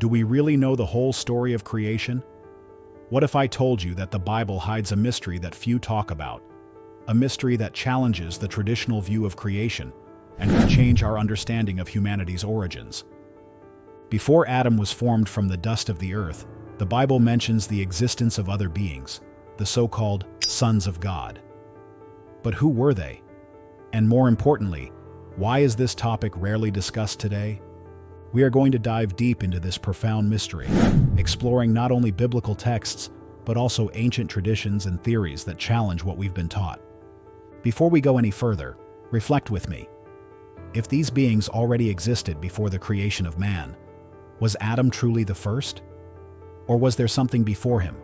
Do we really know the whole story of creation? What if I told you that the Bible hides a mystery that few talk about? A mystery that challenges the traditional view of creation and could change our understanding of humanity's origins. Before Adam was formed from the dust of the earth, the Bible mentions the existence of other beings, the so-called sons of God. But who were they? And more importantly, why is this topic rarely discussed today? We are going to dive deep into this profound mystery, exploring not only biblical texts, but also ancient traditions and theories that challenge what we've been taught. Before we go any further, reflect with me. If these beings already existed before the creation of man, was Adam truly the first? Or was there something before him,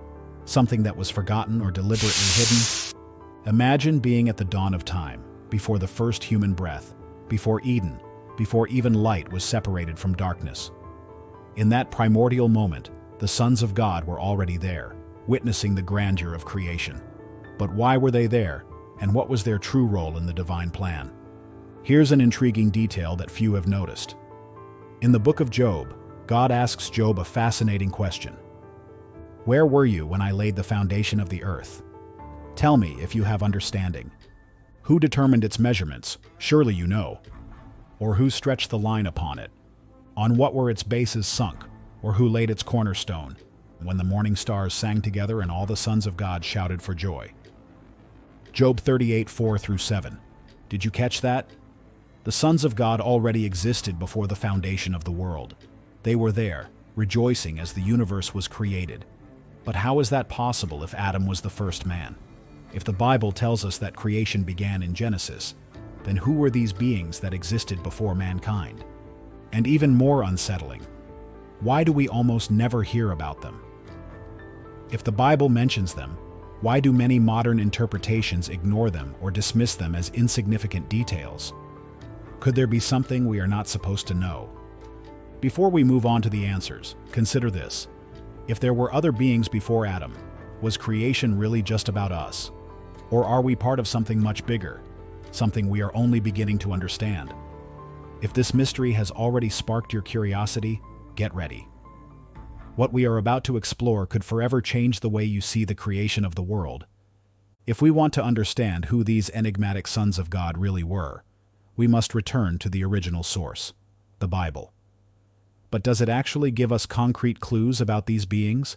something that was forgotten or deliberately hidden? Imagine being at the dawn of time, before the first human breath, before Eden, before even light was separated from darkness. In that primordial moment, the sons of God were already there, witnessing the grandeur of creation. But why were they there, and what was their true role in the divine plan? Here's an intriguing detail that few have noticed. In the book of Job, God asks Job a fascinating question. Where were you when I laid the foundation of the earth? Tell me if you have understanding. Who determined its measurements? Surely you know. Or who stretched the line upon it? On what were its bases sunk? Or who laid its cornerstone? When the morning stars sang together and all the sons of God shouted for joy. Job 38:4-7. Did you catch that? The sons of God already existed before the foundation of the world. They were there, rejoicing as the universe was created. But how is that possible if Adam was the first man? If the Bible tells us that creation began in Genesis, then who were these beings that existed before mankind? And even more unsettling, why do we almost never hear about them? If the Bible mentions them, why do many modern interpretations ignore them or dismiss them as insignificant details? Could there be something we are not supposed to know? Before we move on to the answers, consider this. If there were other beings before Adam, was creation really just about us? Or are we part of something much bigger, something we are only beginning to understand? If this mystery has already sparked your curiosity, get ready. What we are about to explore could forever change the way you see the creation of the world. If we want to understand who these enigmatic sons of God really were, we must return to the original source, the Bible. But does it actually give us concrete clues about these beings?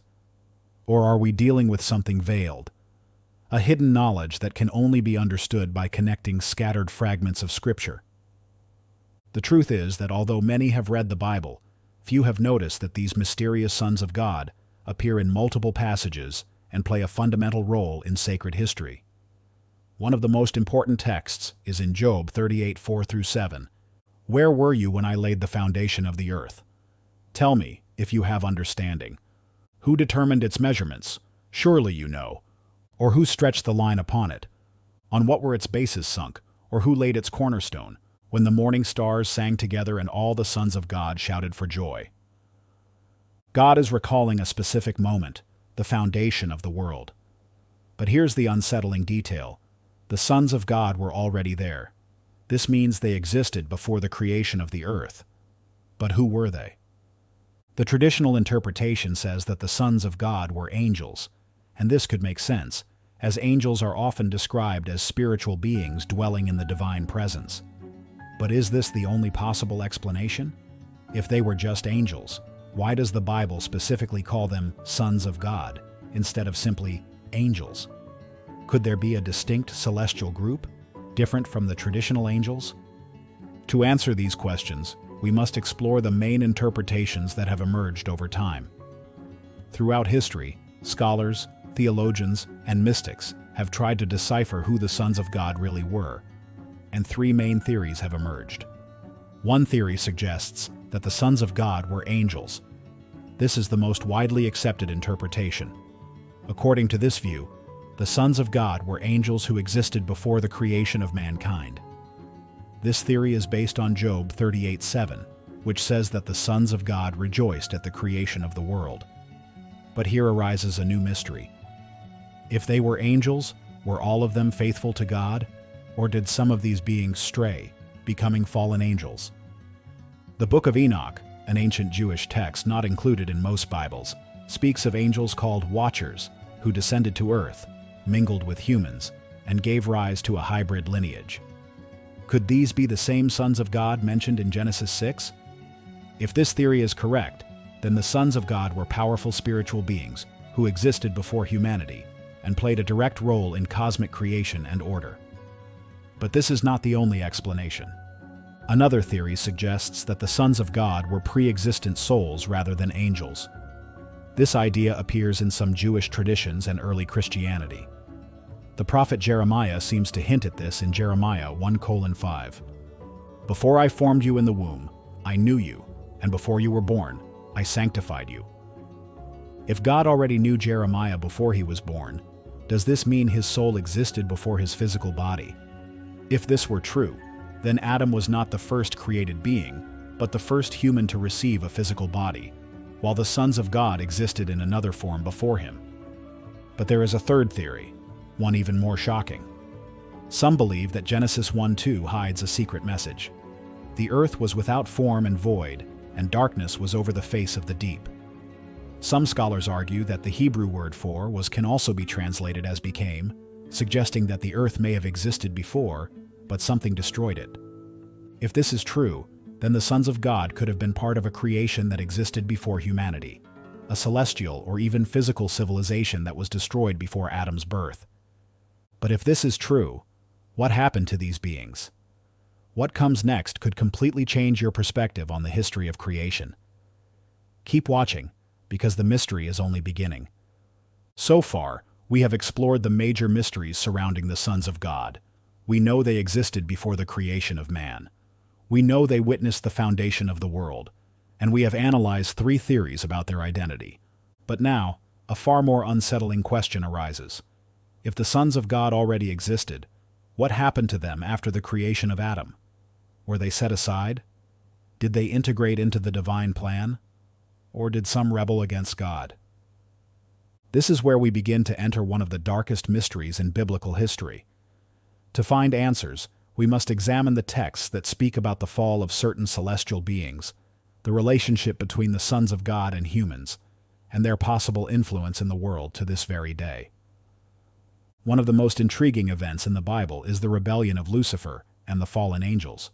Or are we dealing with something veiled, a hidden knowledge that can only be understood by connecting scattered fragments of Scripture? The truth is that although many have read the Bible, few have noticed that these mysterious sons of God appear in multiple passages and play a fundamental role in sacred history. One of the most important texts is in Job 38:4-7. Where were you when I laid the foundation of the earth? Tell me, if you have understanding. Who determined its measurements? Surely you know. Or who stretched the line upon it? On what were its bases sunk? Or who laid its cornerstone? When the morning stars sang together and all the sons of God shouted for joy. God is recalling a specific moment, the foundation of the world. But here's the unsettling detail. The sons of God were already there. This means they existed before the creation of the earth. But who were they? The traditional interpretation says that the sons of God were angels, and this could make sense, as angels are often described as spiritual beings dwelling in the divine presence. But is this the only possible explanation? If they were just angels, why does the Bible specifically call them sons of God instead of simply angels? Could there be a distinct celestial group, different from the traditional angels? To answer these questions, we must explore the main interpretations that have emerged over time. Throughout history, scholars, theologians, and mystics have tried to decipher who the sons of God really were, and three main theories have emerged. One theory suggests that the sons of God were angels. This is the most widely accepted interpretation. According to this view, the sons of God were angels who existed before the creation of mankind. This theory is based on Job 38:7, which says that the sons of God rejoiced at the creation of the world. But here arises a new mystery. If they were angels, were all of them faithful to God, or did some of these beings stray, becoming fallen angels? The Book of Enoch, an ancient Jewish text not included in most Bibles, speaks of angels called watchers who descended to earth, mingled with humans, and gave rise to a hybrid lineage. Could these be the same sons of God mentioned in Genesis 6? If this theory is correct, then the sons of God were powerful spiritual beings who existed before humanity and played a direct role in cosmic creation and order. But this is not the only explanation. Another theory suggests that the sons of God were pre-existent souls rather than angels. This idea appears in some Jewish traditions and early Christianity. The prophet Jeremiah seems to hint at this in Jeremiah 1:5. "Before I formed you in the womb, I knew you, and before you were born, I sanctified you." If God already knew Jeremiah before he was born, does this mean his soul existed before his physical body? If this were true, then Adam was not the first created being, but the first human to receive a physical body, while the sons of God existed in another form before him. But there is a third theory, one even more shocking. Some believe that Genesis 1:2 hides a secret message. The earth was without form and void, and darkness was over the face of the deep. Some scholars argue that the Hebrew word for can also be translated as became, suggesting that the earth may have existed before, but something destroyed it. If this is true, then the sons of God could have been part of a creation that existed before humanity, a celestial or even physical civilization that was destroyed before Adam's birth. But if this is true, what happened to these beings? What comes next could completely change your perspective on the history of creation. Keep watching, because the mystery is only beginning. So far, we have explored the major mysteries surrounding the sons of God. We know they existed before the creation of man. We know they witnessed the foundation of the world, and we have analyzed 3 theories about their identity. But now, a far more unsettling question arises. If the sons of God already existed, what happened to them after the creation of Adam? Were they set aside? Did they integrate into the divine plan? Or did some rebel against God? This is where we begin to enter one of the darkest mysteries in biblical history. To find answers, we must examine the texts that speak about the fall of certain celestial beings, the relationship between the sons of God and humans, and their possible influence in the world to this very day. One of the most intriguing events in the Bible is the rebellion of Lucifer and the fallen angels.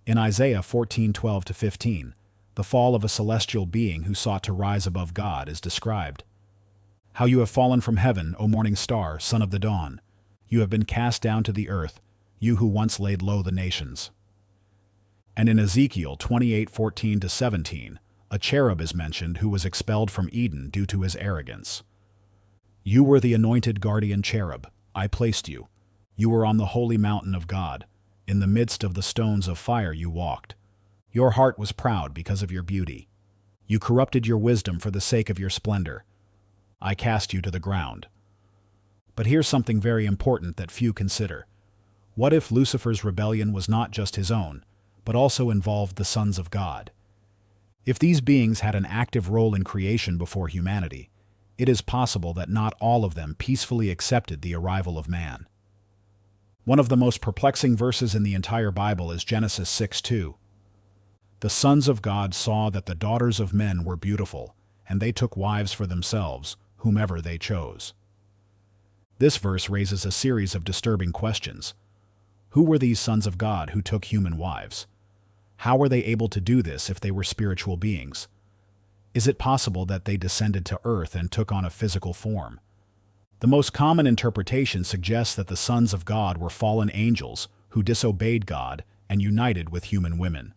In Isaiah 14:12-15, the fall of a celestial being who sought to rise above God is described. "How you have fallen from heaven, O morning star, son of the dawn! You have been cast down to the earth, you who once laid low the nations." And in Ezekiel 28:14-17, a cherub is mentioned who was expelled from Eden due to his arrogance. "You were the anointed guardian cherub. I placed you. You were on the holy mountain of God. In the midst of the stones of fire you walked. Your heart was proud because of your beauty. You corrupted your wisdom for the sake of your splendor. I cast you to the ground." But here's something very important that few consider. What if Lucifer's rebellion was not just his own, but also involved the sons of God? If these beings had an active role in creation before humanity, it is possible that not all of them peacefully accepted the arrival of man. One of the most perplexing verses in the entire Bible is Genesis 6:2. "The sons of God saw that the daughters of men were beautiful, and they took wives for themselves, whomever they chose." This verse raises a series of disturbing questions. Who were these sons of God who took human wives? How were they able to do this if they were spiritual beings? Is it possible that they descended to earth and took on a physical form? The most common interpretation suggests that the sons of God were fallen angels who disobeyed God and united with human women.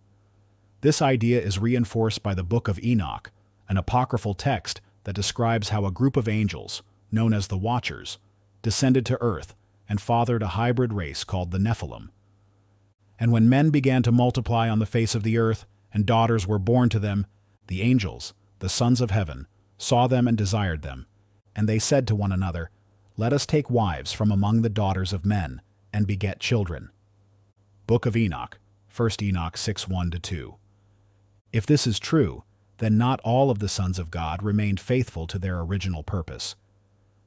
This idea is reinforced by the Book of Enoch, an apocryphal text that describes how a group of angels, known as the Watchers, descended to earth and fathered a hybrid race called the Nephilim. And when men began to multiply on the face of the earth and daughters were born to them, the angels, the sons of heaven, saw them and desired them. And they said to one another, "Let us take wives from among the daughters of men and beget children." Book of Enoch, 1 Enoch 6:1-2. If this is true, then not all of the sons of God remained faithful to their original purpose.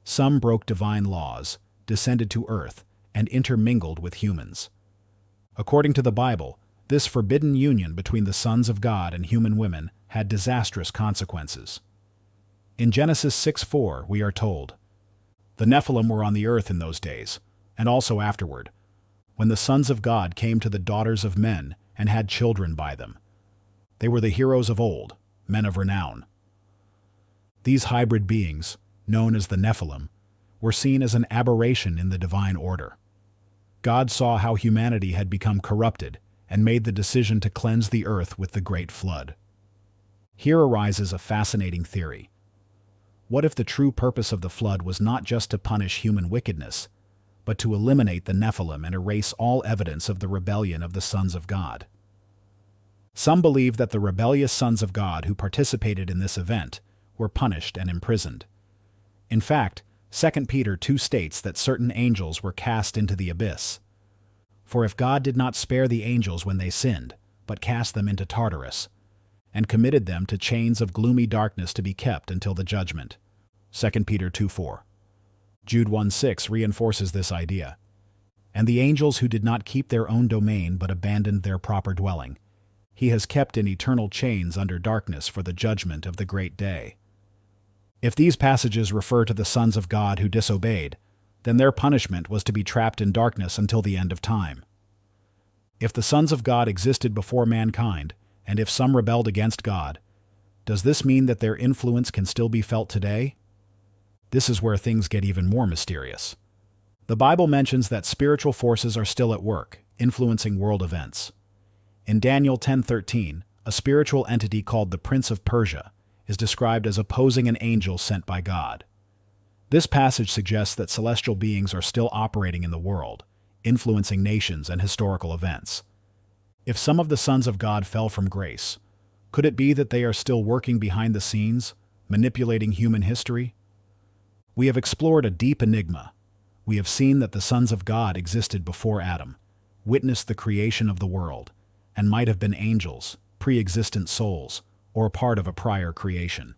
Some broke divine laws, descended to earth, and intermingled with humans. According to the Bible, This forbidden union between the sons of God and human women had disastrous consequences. In Genesis 6:4, we are told, "The Nephilim were on the earth in those days, and also afterward, when the sons of God came to the daughters of men and had children by them. They were the heroes of old, men of renown." These hybrid beings, known as the Nephilim, were seen as an aberration in the divine order. God saw how humanity had become corrupted and made the decision to cleanse the earth with the great flood. Here arises a fascinating theory. What if the true purpose of the flood was not just to punish human wickedness, but to eliminate the Nephilim and erase all evidence of the rebellion of the sons of God? Some believe that the rebellious sons of God who participated in this event were punished and imprisoned. In fact, 2 Peter 2 states that certain angels were cast into the abyss. For if God did not spare the angels when they sinned, but cast them into Tartarus, and committed them to chains of gloomy darkness to be kept until the judgment. 2 Peter 2:4. Jude 1:6 reinforces this idea. And the angels who did not keep their own domain but abandoned their proper dwelling, he has kept in eternal chains under darkness for the judgment of the great day. If these passages refer to the sons of God who disobeyed, then their punishment was to be trapped in darkness until the end of time. If the sons of God existed before mankind, and if some rebelled against God, does this mean that their influence can still be felt today? This is where things get even more mysterious. The Bible mentions that spiritual forces are still at work, influencing world events. In Daniel 10:13, a spiritual entity called the Prince of Persia is described as opposing an angel sent by God. This passage suggests that celestial beings are still operating in the world, influencing nations and historical events. If some of the sons of God fell from grace, could it be that they are still working behind the scenes, manipulating human history? We have explored a deep enigma. We have seen that the sons of God existed before Adam, witnessed the creation of the world, and might have been angels, pre-existent souls, or part of a prior creation.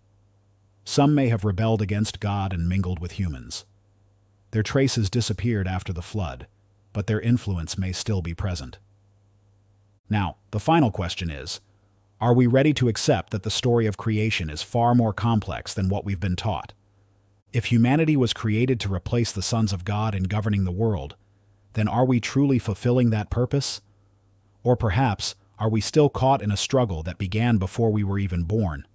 Some may have rebelled against God and mingled with humans. Their traces disappeared after the flood, but their influence may still be present. Now, the final question is, are we ready to accept that the story of creation is far more complex than what we've been taught? If humanity was created to replace the sons of God in governing the world, then are we truly fulfilling that purpose? Or perhaps, are we still caught in a struggle that began before we were even born?